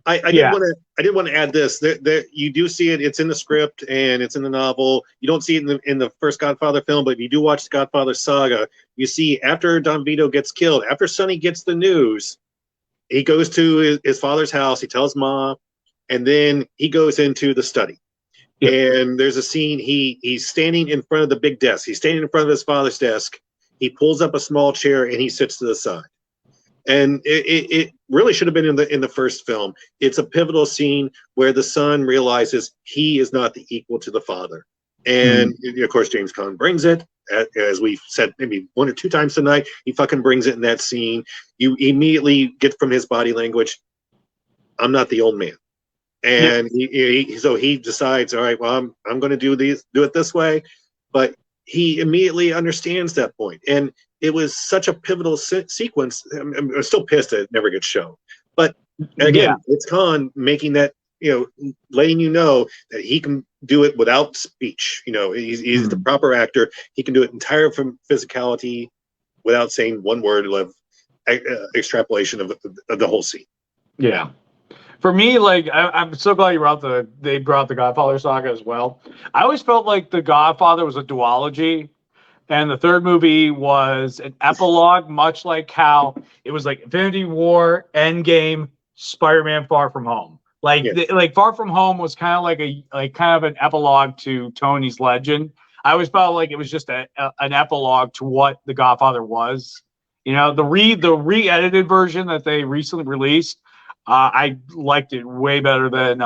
I did want to add this. There, you do see it. It's in the script and it's in the novel. You don't see it in the first Godfather film, but if you do watch the Godfather saga, you see after Don Vito gets killed, after Sonny gets the news, he goes to his father's house. He tells Mom, and then he goes into the study. Yeah. And there's a scene. He's standing in front of the big desk. He's standing in front of his father's desk. He pulls up a small chair and he sits to the side. And it really should have been in the first film. It's a pivotal scene where the son realizes he is not the equal to the father. And of course, James Caan brings it. as we've said maybe 1 or 2 times tonight, he fucking brings it in that scene. You immediately get from his body language, I'm not the old man. And so he decides, all right, well, I'm going to do it this way. But he immediately understands that point. And it was such a pivotal sequence. I'm still pissed that it never gets shown. But again, it's Caan making that, letting you know that he can do it without speech. He's the proper actor. He can do it entire from physicality without saying one word of extrapolation of the whole scene. Yeah. For me, like, I'm so glad they brought the Godfather saga as well. I always felt like the Godfather was a duology, and the third movie was an epilogue, much like how it was like Infinity War, Endgame, Spider-Man: Far From Home. Like Far From Home was kind of like an epilogue to Tony's Legend. I always felt like it was just an epilogue to what the Godfather was. The re-edited version that they recently released. I liked it way better than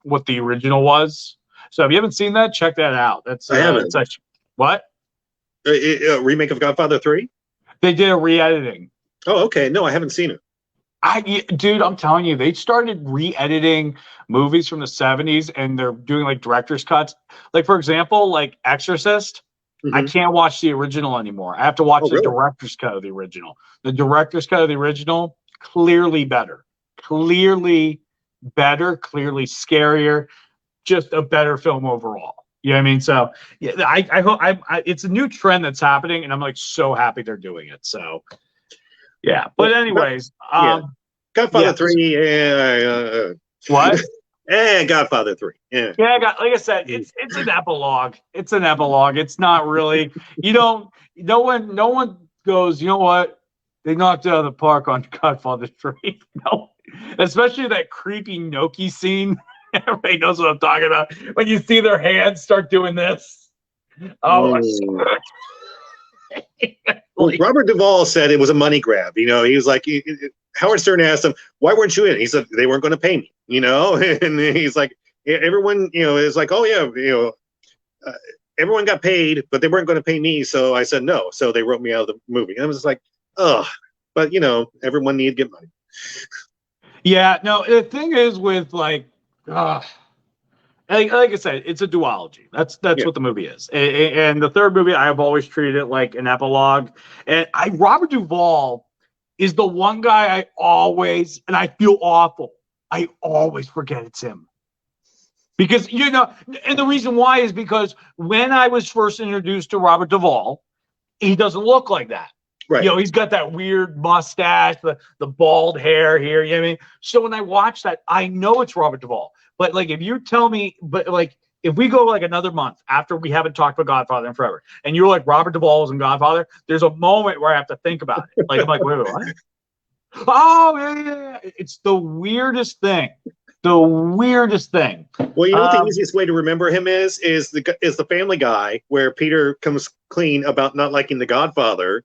what the original was. So if you haven't seen that, check that out. I haven't. What? A remake of Godfather 3? They did a re-editing. Oh, okay. No, I haven't seen it. Dude, I'm telling you, they started re-editing movies from the 70s, and they're doing like director's cuts. Like, for example, like Exorcist. Mm-hmm. I can't watch the original anymore. I have to watch the director's cut of the original. The director's cut of the original, clearly better. Clearly scarier, just a better film overall. You know what I mean? So yeah, I hope it's a new trend that's happening, and I'm like so happy they're doing it. So yeah. But anyways, Godfather 3. What? Godfather 3. Yeah. Like I said, it's an epilogue. It's an epilogue. It's not really. No one goes, you know what? They knocked it out of the park on Godfather 3. No. Especially that creepy Gnocchi scene. Everybody knows what I'm talking about. When you see their hands start doing this. Oh, well, Robert Duvall said it was a money grab. He was like, Howard Stern asked him, why weren't you in? He said, they weren't going to pay me, and he's like, everyone, is like, oh yeah, everyone got paid, but they weren't going to pay me. So I said no. So they wrote me out of the movie. And I was just like, oh, but everyone needed to get money. Yeah, no, the thing is with like I said, it's a duology. That's what the movie is. And the third movie, I've always treated it like an epilogue. And Robert Duvall is the one guy and I feel awful, I always forget it's him. Because, and the reason why is because when I was first introduced to Robert Duvall, he doesn't look like that. Right. He's got that weird mustache, the bald hair here. You know what I mean? So when I watch that, I know it's Robert Duvall. But like, if you tell me, if we go like another month after we haven't talked about Godfather in forever, and you're like Robert Duvall was in Godfather, there's a moment where I have to think about it. Like I'm like, wait, what? Oh yeah. It's the weirdest thing. The weirdest thing. Well, what the easiest way to remember him is the Family Guy, where Peter comes clean about not liking the Godfather,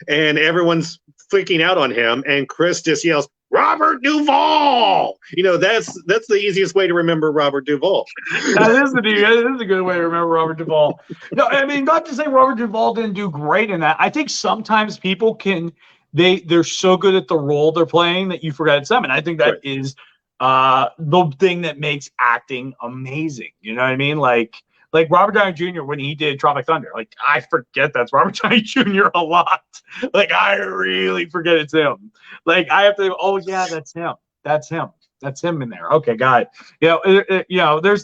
and everyone's freaking out on him, and Chris just yells, "Robert Duvall!" That's the easiest way to remember Robert Duvall. That is a good way to remember Robert Duvall. No, I mean, not to say Robert Duvall didn't do great in that. I think sometimes people they're so good at the role they're playing that you forget it's them, and I think that is the thing that makes acting amazing. You know what I mean? Like Robert Downey Jr. when he did Tropic Thunder, like I forget that's Robert Downey Jr. a lot. Like I really forget it's him. Like I have to, oh yeah, that's him. That's him in there. Okay, got it.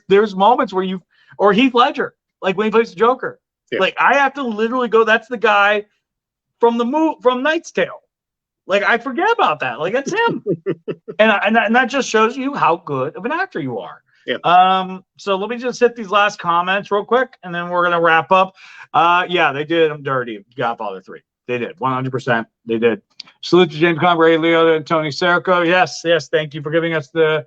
There's moments where or Heath Ledger, like when he plays the Joker. Yeah. Like I have to literally go, that's the guy from from Knight's Tale. Like I forget about that. Like that's him. and that just shows you how good of an actor you are. Yeah. So let me just hit these last comments real quick, and then we're gonna wrap up. Yeah, they did him dirty. Godfather 3. They did 100%. They did. Salute to James Caan, Ray Liotta, and Tony Serico. Yes. Thank you for giving us the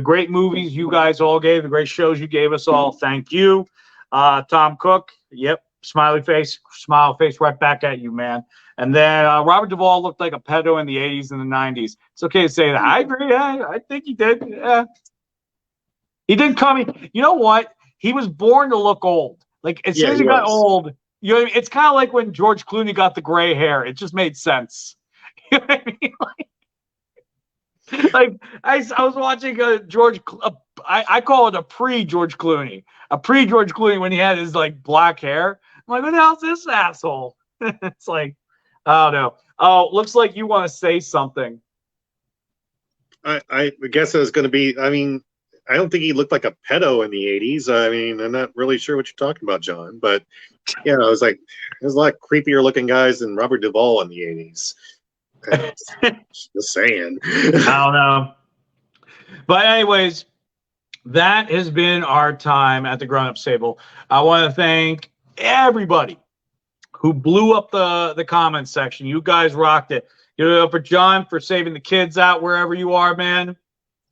great movies you guys all gave, the great shows you gave us all. Thank you. Tom Cook. Yep. Smiley face, smile face right back at you, man. And then Robert Duvall looked like a pedo in the 80s and the 90s. It's okay to say that. I agree. I think he did. Yeah. He didn't come. You know what? He was born to look old. Like as soon as he got old, You know what I mean? It's kind of like when George Clooney got the gray hair. It just made sense. You know what I mean? Like I was watching I call it a pre-George Clooney. A pre-George Clooney when he had his like black hair. I'm like, what the hell's this asshole? It's like, I don't know. Oh, looks like you want to say something. I guess it was going to be, I mean, I don't think he looked like a pedo in the 80s. I mean, I'm not really sure what you're talking about, John. But, yeah, it was like, there's a lot creepier looking guys than Robert Duvall in the 80s. Just saying. I don't know. But anyways, that has been our time at the grown-ups table. I want to thank everybody who blew up the comments section. You guys rocked it. Give it up for John for saving the kids out wherever you are, man.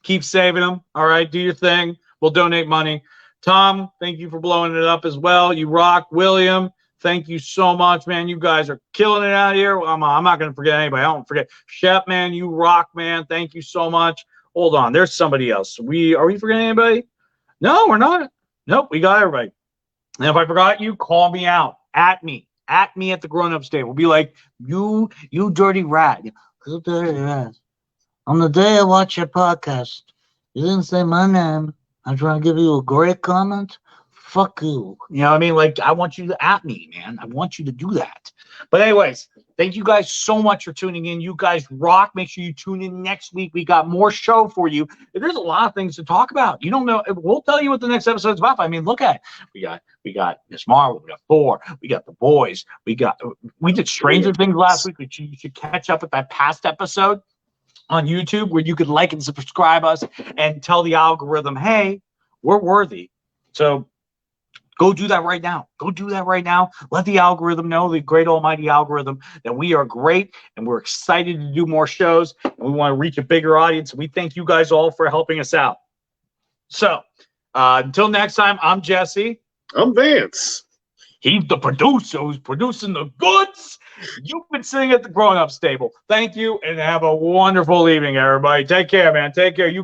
Keep saving them. All right, do your thing. We'll donate money. Tom, thank you for blowing it up as well. You rock. William, thank you so much, man. You guys are killing it out here. I'm not going to forget anybody. I don't forget. Shep, man, you rock, man. Thank you so much. Hold on. There's somebody else. Are we forgetting anybody? No, we're not. Nope, we got everybody. And if I forgot you, call me out. At me at the grown-ups table. Be like, you dirty rat. You dirty rat. On the day I watch your podcast, you didn't say my name. I'm trying to give you a great comment. Fuck you. You know what I mean? Like, I want you to at me, man. I want you to do that. But anyways, thank you guys so much for tuning in. You guys rock. Make sure you tune in next week. We got more show for you. There's a lot of things to talk about. You don't know. We'll tell you what the next episode's about. I mean, look at it. We got Miss Marvel. We got Thor. We got The Boys. We did Stranger Things last week, which you should catch up with that past episode on YouTube where you could like and subscribe us and tell the algorithm, hey, we're worthy. So go do that right now. Go do that right now. Let the algorithm know, the great almighty algorithm, that we are great and we're excited to do more shows and we want to reach a bigger audience. We thank you guys all for helping us out. So until next time, I'm Jesse. I'm Vance. He's the producer who's producing the goods. You've been sitting at the grown-ups table. Thank you and have a wonderful evening, everybody. Take care, man. Take care. You